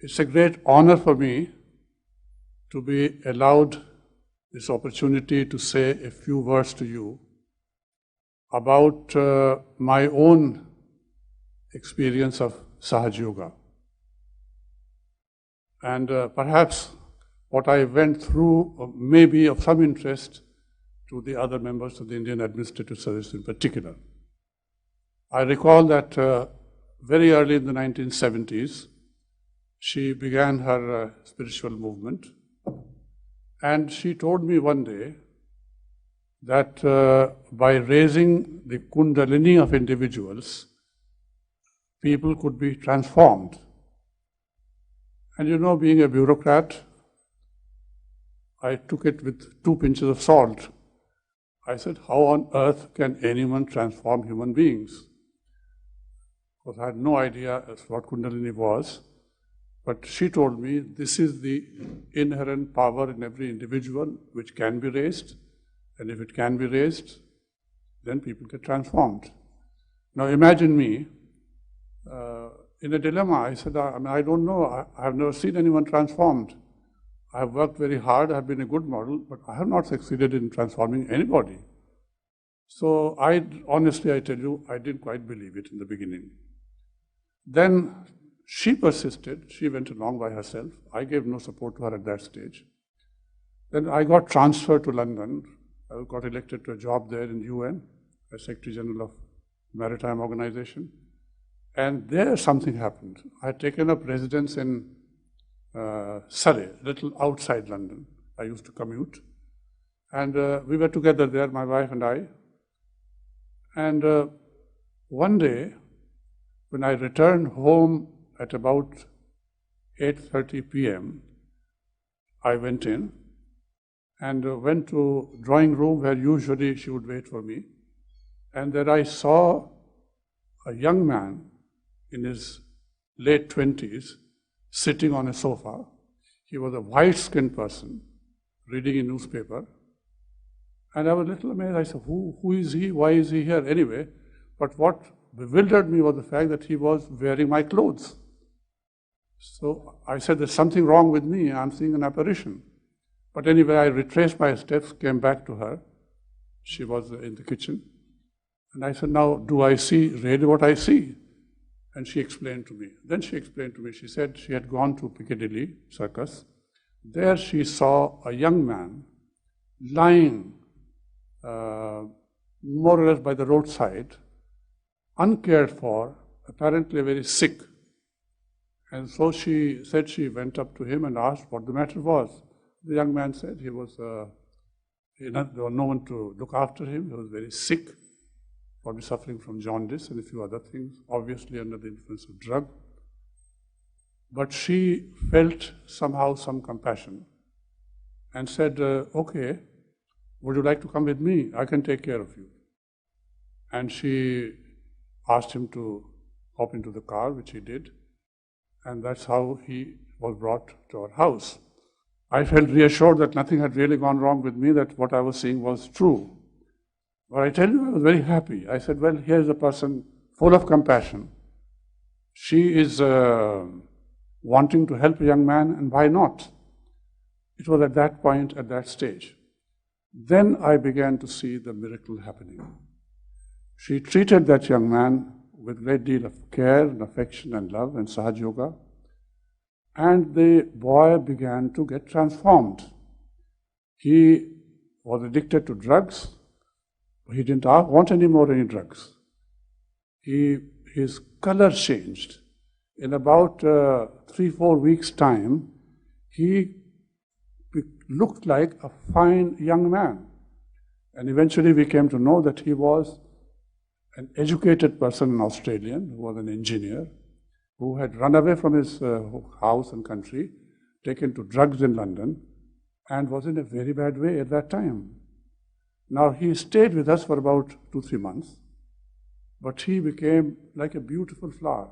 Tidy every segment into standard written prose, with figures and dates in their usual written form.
It's a great honor for me to be allowed this opportunity to say a few words to you about my own experience of Sahaj Yoga. And perhaps what I went through may be of some interest to the other members of the Indian Administrative Service in particular. I recall that very early in the 1970s, she began her spiritual movement, and she told me one day that by raising the Kundalini of individuals, people could be transformed. And you know, being a bureaucrat, I took it with 2 pinches of salt. I said, how on earth can anyone transform human beings? Because I had no idea as what Kundalini was. But she told me this is the inherent power in every individual which can be raised, and if it can be raised, then people get transformed. Now imagine me in a dilemma. I said, I don't know, I have never seen anyone transformed. I have worked very hard, I have been a good model, but I have not succeeded in transforming anybody. So honestly, I tell you, I didn't quite believe it in the beginning. Then she persisted, she went along by herself. I gave no support to her at that stage. Then I got transferred to London. I got elected to a job there in UN, as Secretary General of Maritime Organization. And there something happened. I had taken up residence in Surrey, a little outside London. I used to commute. And we were together there, my wife and I. And one day, when I returned home at about 8:30 p.m., I went in and went to drawing room where usually she would wait for me. And there I saw a young man in his late 20s sitting on a sofa. He was a white-skinned person reading a newspaper. And I was a little amazed. I said, who is he? Why is he here anyway? But what bewildered me was the fact that he was wearing my clothes. So I said, there's something wrong with me. I'm seeing an apparition. But anyway, I retraced my steps, came back to her. She was in the kitchen. And I said, now, do I see really what I see? And she explained to me. Then she explained to me, she said she had gone to Piccadilly Circus. There she saw a young man lying more or less by the roadside, uncared for, apparently very sick. And so she said she went up to him and asked what the matter was. The young man said there was no one to look after him. He was very sick, probably suffering from jaundice and a few other things, obviously under the influence of drug. But she felt somehow some compassion and said, okay, would you like to come with me? I can take care of you. And she asked him to hop into the car, which he did. And that's how he was brought to our house. I felt reassured that nothing had really gone wrong with me, that what I was seeing was true. But I tell you, I was very happy. I said, well, here's a person full of compassion. She is wanting to help a young man, and why not? It was at that point, at that stage. Then I began to see the miracle happening. She treated that young man with a great deal of care and affection and love and Sahaj Yoga. And the boy began to get transformed. He was addicted to drugs. He didn't want any drugs. His color changed. In about 3-4 weeks' time, he looked like a fine young man. And eventually we came to know that he was an educated person, an Australian, who was an engineer, who had run away from his house and country, taken to drugs in London, and was in a very bad way at that time. Now, he stayed with us for about 2-3 months, but he became like a beautiful flower.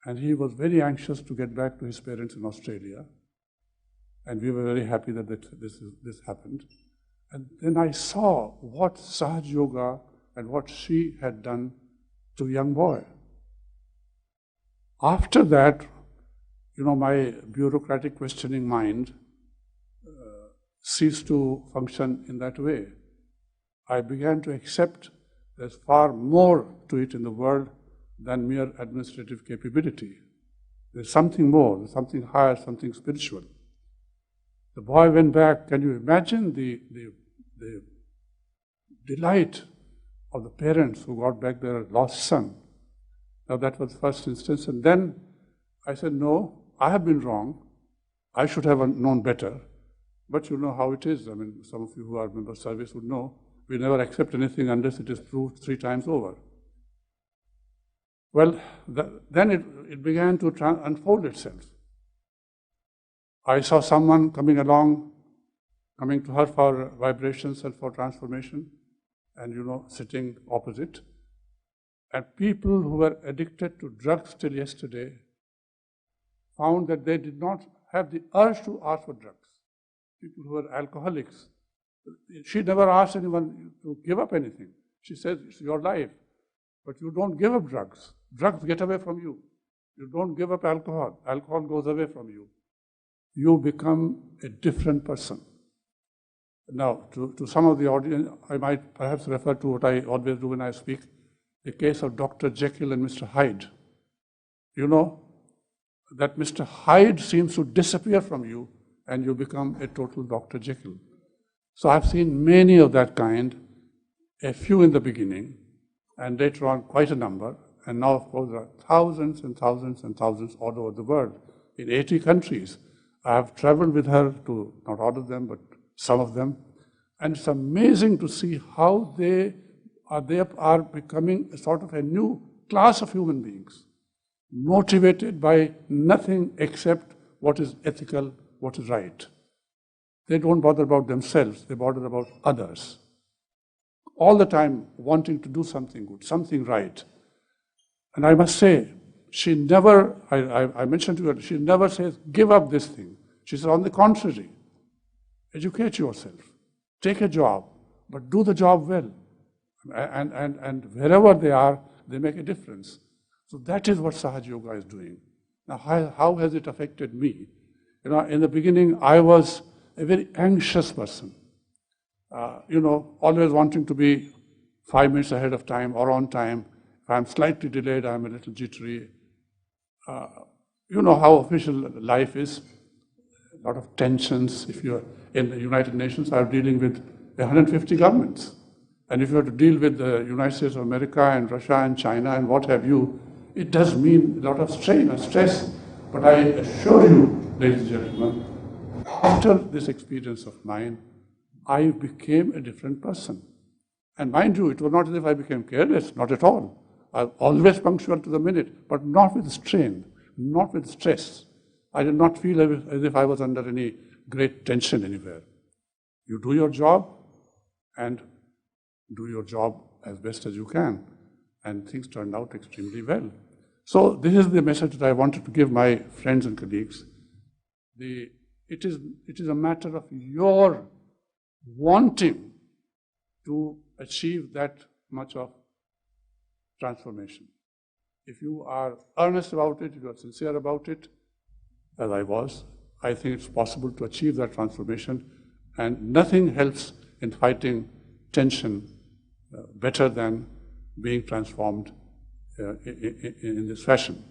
And he was very anxious to get back to his parents in Australia. And we were very happy that this happened. And then I saw what Sahaj Yoga and what she had done to a young boy. After that, my bureaucratic questioning mind ceased to function in that way. I began to accept there's far more to it in the world than mere administrative capability. There's something more, there's something higher, something spiritual. The boy went back. Can you imagine the delight of the parents who got back their lost son? Now that was the first instance. And then I said, no, I have been wrong. I should have known better. But you know how it is. I mean, some of you who are member of service would know, we never accept anything unless it is proved 3 times over. Well, then it began to unfold itself. I saw someone coming along, coming to her for vibrations and for transformation, and sitting opposite. And people who were addicted to drugs till yesterday found that they did not have the urge to ask for drugs. People who were alcoholics, she never asked anyone to give up anything. She says, it's your life, but you don't give up drugs. Drugs get away from you. You don't give up alcohol. Alcohol goes away from you. You become a different person. Now, to some of the audience, I might perhaps refer to what I always do when I speak, the case of Dr. Jekyll and Mr. Hyde. You know that Mr. Hyde seems to disappear from you and you become a total Dr. Jekyll. So I've seen many of that kind, a few in the beginning, and later on quite a number. And now, of course, there are thousands and thousands and thousands all over the world, in 80 countries. I have traveled with her to, not all of them, but some of them. And it's amazing to see how they are becoming a sort of a new class of human beings, motivated by nothing except what is ethical, what is right. They don't bother about themselves, they bother about others. All the time wanting to do something good, something right. And I must say, she never, I mentioned to her, she never says, give up this thing. She says, on the contrary, educate yourself, take a job, but do the job well. And wherever they are, they make a difference. So that is what Sahaja Yoga is doing. Now, how has it affected me? In the beginning, I was a very anxious person. Always wanting to be 5 minutes ahead of time or on time. If I'm slightly delayed, I'm a little jittery. You know how official life is. A lot of tensions. If you're in the United Nations, I'm dealing with 150 governments. And if you have to deal with the United States of America and Russia and China and what have you, it does mean a lot of strain and stress. But I assure you, ladies and gentlemen, after this experience of mine, I became a different person. And mind you, it was not as if I became careless, not at all. I was always punctual to the minute, but not with strain, not with stress. I did not feel as if I was under any great tension anywhere. You do your job and do your job as best as you can. And things turned out extremely well. So this is the message that I wanted to give my friends and colleagues. It is a matter of your wanting to achieve that much of transformation. If you are earnest about it, if you are sincere about it, as I was, I think it's possible to achieve that transformation, and nothing helps in fighting tension better than being transformed in this fashion.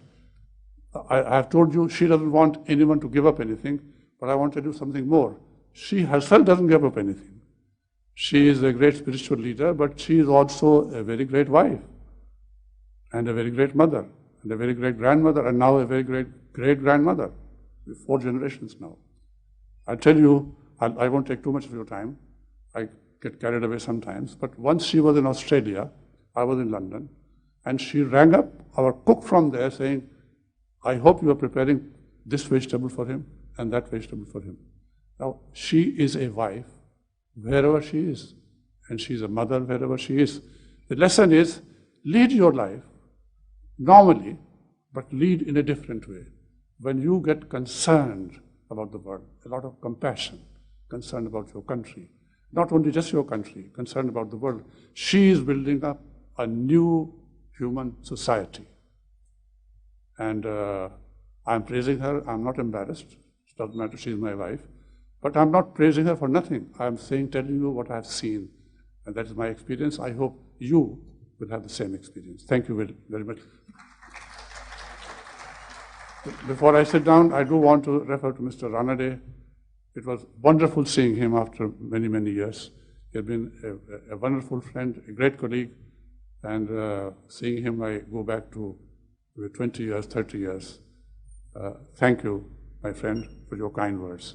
I have told you she doesn't want anyone to give up anything, but I want to do something more. She herself doesn't give up anything. She is a great spiritual leader, but she is also a very great wife, and a very great mother, and a very great grandmother, and now a very great great-grandmother. 4 generations now. I tell you, I won't take too much of your time. I get carried away sometimes. But once she was in Australia, I was in London, and she rang up our cook from there saying, I hope you are preparing this vegetable for him and that vegetable for him. Now, she is a wife wherever she is, and she is a mother wherever she is. The lesson is, lead your life normally, but lead in a different way. When you get concerned about the world, a lot of compassion, concerned about your country, not only just your country, concerned about the world, she is building up a new human society. And I'm praising her. I'm not embarrassed. It doesn't matter. She's my wife. But I'm not praising her for nothing. I'm telling you what I've seen. And that is my experience. I hope you will have the same experience. Thank you very, very much. Before I sit down, I do want to refer to Mr. Ranade. It was wonderful seeing him after many, many years. He has been a wonderful friend, a great colleague, and seeing him, I go back to 20 years, 30 years. Thank you, my friend, for your kind words.